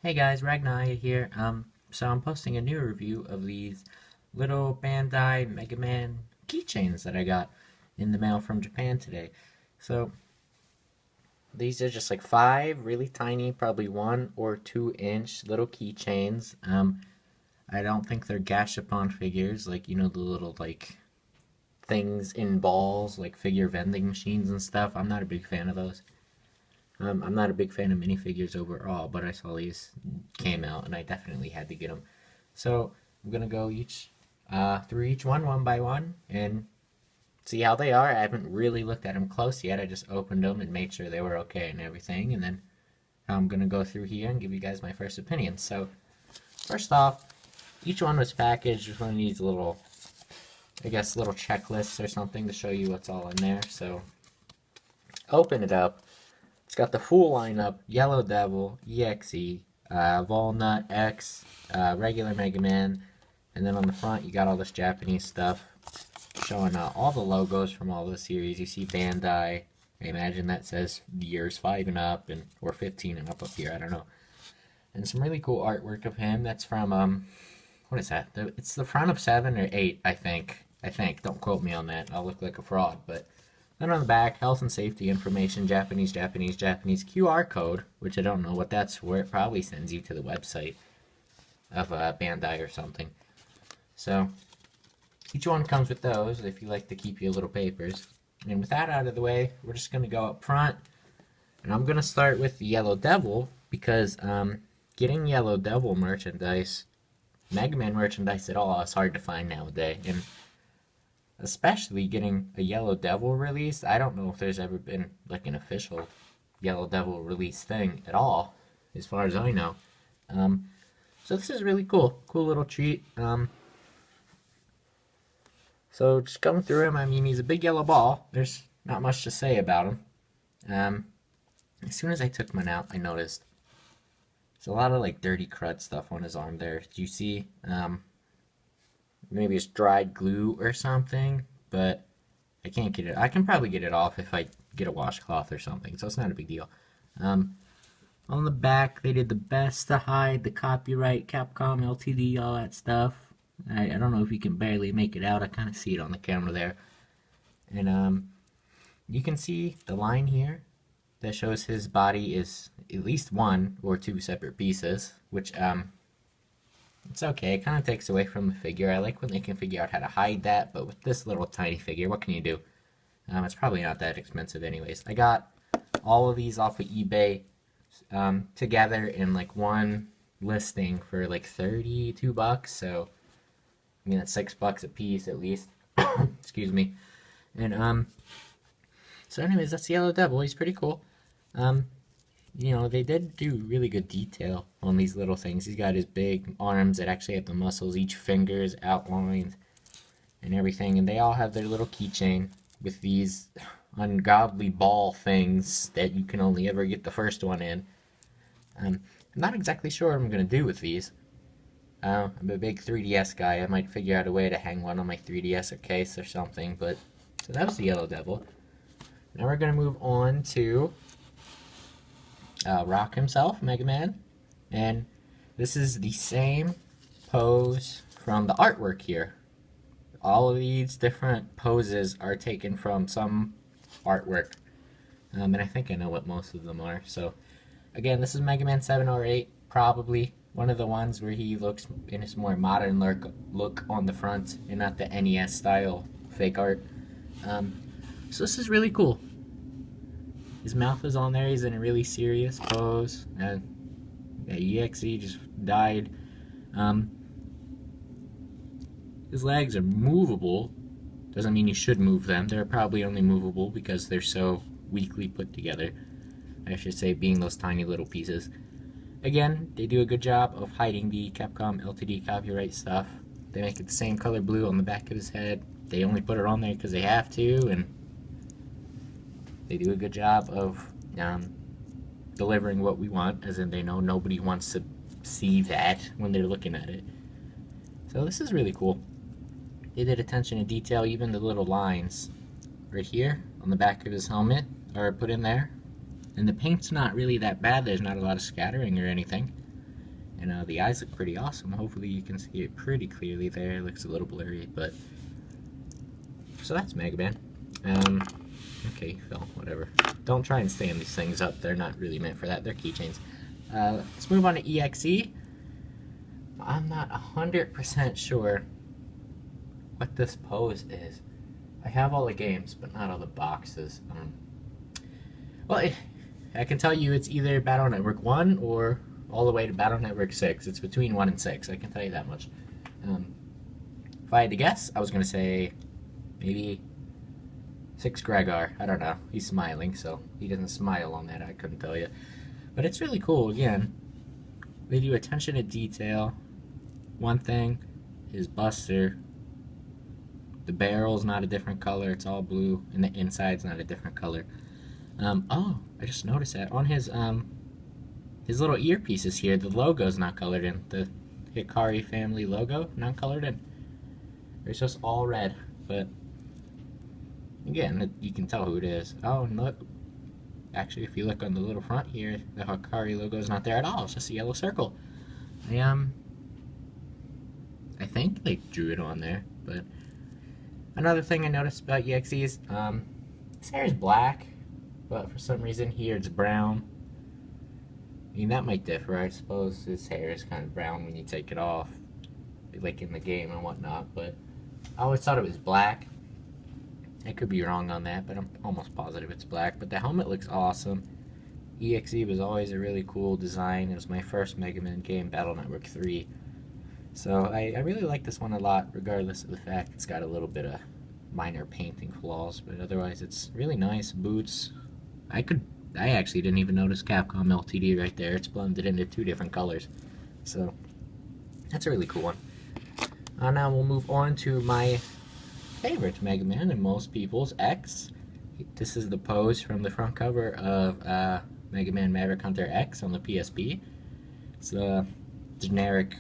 Hey guys, Ragnar here. So I'm posting a new review of these little Bandai Megaman keychains that I got in the mail from Japan today. So these are just like five really tiny, probably 1 or 2 inch little keychains. I don't think they're Gashapon figures, like the little like things in balls, like figure vending machines and stuff. I'm not a big fan of those. I'm not a big fan of minifigures overall, but I saw these came out and I definitely had to get them. So I'm gonna go through each one by one and see how they are. I haven't really looked at them close yet. I just opened them and made sure they were okay and everything, and then I'm gonna go through here and give you guys my first opinion. So first off, each one was packaged with one of these little, I guess, little checklists or something to show you what's all in there. So open it up. It's got the full lineup: Yellow Devil, EXE, Walnut X, regular Mega Man, and then on the front you got all this Japanese stuff showing all the logos from all the series. You see Bandai. I imagine that says years 5 and up, or 15 and up here. I don't know. And some really cool artwork of him. That's from what is that? It's the front of 7 or 8, I think. Don't quote me on that. I'll look like a fraud, but. Then on the back, health and safety information, Japanese QR code, which I don't know what that's for. It probably sends you to the website of Bandai or something. So, each one comes with those if you like to keep your little papers. And with that out of the way, we're just going to go up front. And I'm going to start with the Yellow Devil, because getting Yellow Devil merchandise, Mega Man merchandise at all, is hard to find nowadays. And especially getting a Yellow Devil release. I don't know if there's ever been like an official Yellow Devil release thing at all, as far as I know. So this is really cool. Cool little treat. So just going through him, I mean, he's a big yellow ball. There's not much to say about him. As soon as I took mine out, I noticed there's a lot of like dirty crud stuff on his arm there. Do you see? Maybe it's dried glue or something, but I can't get it. I can probably get it off if I get a washcloth or something, so it's not a big deal. On the back, they did the best to hide the copyright, Capcom, LTD, all that stuff. I don't know if you can barely make it out. I kind of see it on the camera there. And you can see the line here that shows his body is at least 1 or 2 separate pieces, which it's okay. It kind of takes away from the figure. I like when they can figure out how to hide that, but with this little tiny figure, what can you do? It's probably not that expensive anyways. I got all of these off of eBay together in like one listing for like 32 bucks, so I mean that's $6 a piece at least. Excuse me. And so anyways, that's the Yellow Devil. He's pretty cool. They did do really good detail on these little things. He's got his big arms that actually have the muscles. Each finger is outlined and everything. And they all have their little keychain with these ungodly ball things that you can only ever get the first one in. I'm not exactly sure what I'm going to do with these. I'm a big 3DS guy. I might figure out a way to hang one on my 3DS or case or something. But so that was the Yellow Devil. Now we're going to move on to Rock himself, Mega Man, and this is the same pose from the artwork here. All of these different poses are taken from some artwork, and I think I know what most of them are. So again, this is Mega Man 7 or 8, probably one of the ones where he looks in his more modern look on the front and not the NES style fake art. So this is really cool. His mouth is on there. He's in a really serious pose. And EXE just died. His legs are movable. Doesn't mean you should move them. They're probably only movable because they're so weakly put together. I should say, being those tiny little pieces. Again, they do a good job of hiding the Capcom LTD copyright stuff. They make it the same color blue on the back of his head. They only put it on there because they have to, and they do a good job of delivering what we want, as in they know nobody wants to see that when they're looking at it. So this is really cool. They did attention to detail. Even the little lines right here on the back of his helmet are put in there. And the paint's not really that bad. There's not a lot of scattering or anything. And the eyes look pretty awesome. Hopefully you can see it pretty clearly there. It looks a little blurry, but... So that's Megaman. Okay, Phil, whatever. Don't try and stand these things up. They're not really meant for that. They're keychains. Let's move on to EXE. I'm not 100% sure what this pose is. I have all the games, but not all the boxes. Well, I can tell you it's either Battle Network 1 or all the way to Battle Network 6. It's between 1 and 6, I can tell you that much. If I had to guess, I was going to say maybe 6 Gregor. I don't know. He's smiling, so he doesn't smile on that. I couldn't tell you. But it's really cool. Again, they do attention to detail. One thing is Buster. The barrel's not a different color. It's all blue, and the inside's not a different color. Oh, I just noticed that on his little earpieces here, the logo's not colored in. The Hikari family logo, not colored in. It's just all red, but again, you can tell who it is. Oh, and look. Actually, if you look on the little front here, the Hikari logo is not there at all. It's just a yellow circle. I think they drew it on there, but another thing I noticed about EXE is his hair is black, but for some reason here it's brown. I mean, that might differ. I suppose his hair is kind of brown when you take it off, like in the game and whatnot, but I always thought it was black. I could be wrong on that, but I'm almost positive it's black. But the helmet looks awesome. EXE was always a really cool design. It was my first Mega Man game, Battle Network 3. So I really like this one a lot, regardless of the fact it's got a little bit of minor painting flaws. But otherwise, it's really nice. Boots. I actually didn't even notice Capcom LTD right there. It's blended into 2 different colors. So that's a really cool one. Now we'll move on to my favorite Mega Man and most people's, X. This is the pose from the front cover of Mega Man Maverick Hunter X on the PSP. It's a generic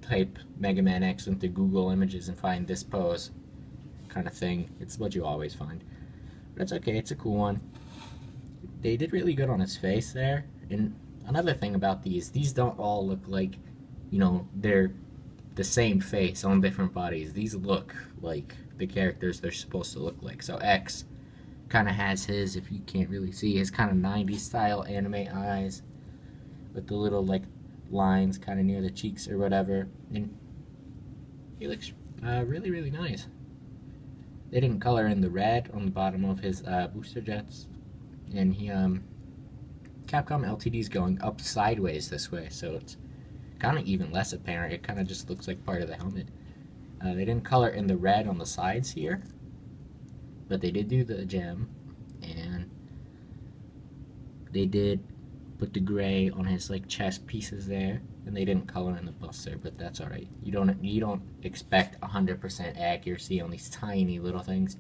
type Mega Man X into Google Images and find this pose kind of thing. It's what you always find. But it's okay, it's a cool one. They did really good on his face there. And another thing about these don't all look like, you know, they're the same face on different bodies. These look like the characters they're supposed to look like. So X kind of has his, if you can't really see, his kind of 90s style anime eyes with the little like lines kind of near the cheeks or whatever, and he looks really, really nice. They didn't color in the red on the bottom of his booster jets, and he Capcom LTD is going up sideways this way, so it's kind of even less apparent. It kind of just looks like part of the helmet. They didn't color in the red on the sides here, but they did do the gem, and they did put the gray on his like chest pieces there, and they didn't color in the buster, but that's all right. You don't expect 100% accuracy on these tiny little things,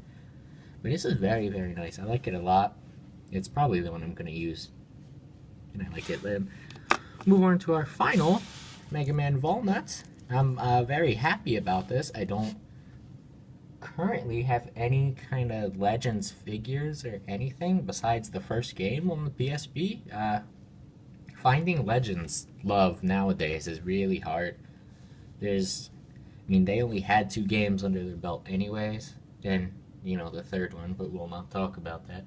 but this is very, very nice. I like it a lot. It's probably the one I'm gonna use, and I like it. Then move on to our final Mega Man Walnuts. I'm very happy about this. I don't currently have any kind of Legends figures or anything besides the first game on the PSP. Finding Legends love nowadays is really hard. I mean, they only had 2 games under their belt anyways, and, you know, the third one, but we'll not talk about that.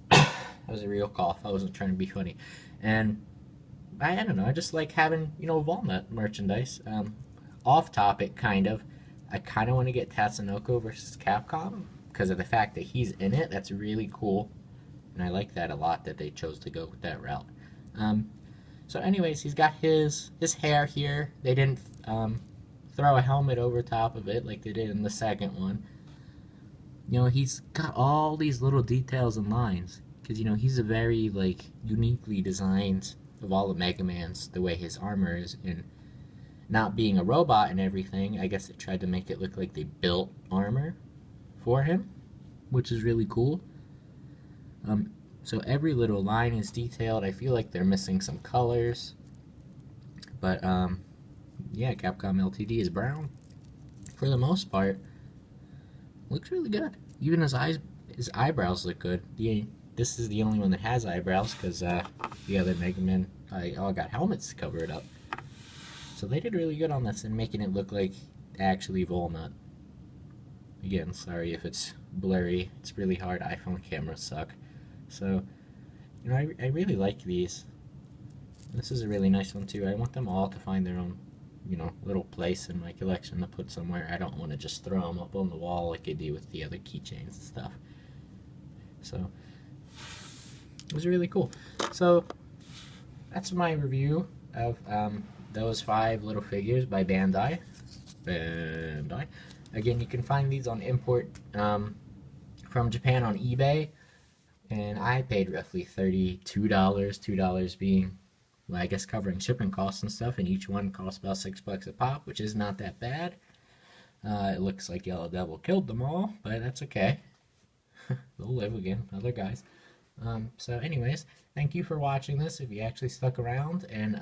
That was a real cough. I wasn't trying to be funny. And I don't know, I just like having, you know, Walnut merchandise. Off topic, kind of. I kind of want to get Tatsunoko versus Capcom because of the fact that he's in it. That's really cool, and I like that a lot that they chose to go with that route. So anyways, he's got his hair here. They didn't throw a helmet over top of it like they did in the second one. You know, he's got all these little details and lines because, you know, he's a very like uniquely designed of all the Mega Mans, the way his armor is, and not being a robot and everything, I guess they tried to make it look like they built armor for him, which is really cool. So every little line is detailed. I feel like they're missing some colors, but yeah, Capcom LTD is brown for the most part. Looks really good. Even his eyebrows look good. This is the only one that has eyebrows because the other Mega Men all got helmets to cover it up. So they did really good on this and making it look like actually walnut. Again, sorry if it's blurry. It's really hard. iPhone cameras suck. So, you know, I really like these. This is a really nice one too. I want them all to find their own, you know, little place in my collection to put somewhere. I don't want to just throw them up on the wall like I do with the other keychains and stuff. So, it was really cool. So, that's my review of those 5 little figures by Bandai. Again, you can find these on import from Japan on eBay, and I paid roughly $32, $2 being, well, I guess covering shipping costs and stuff, and each one costs about $6 a pop, which is not that bad. It looks like Yellow Devil killed them all, but that's okay. They'll live again, other guys. So anyways, thank you for watching this, if you actually stuck around, and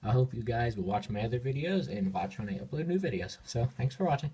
I hope you guys will watch my other videos and watch when I upload new videos. So thanks for watching.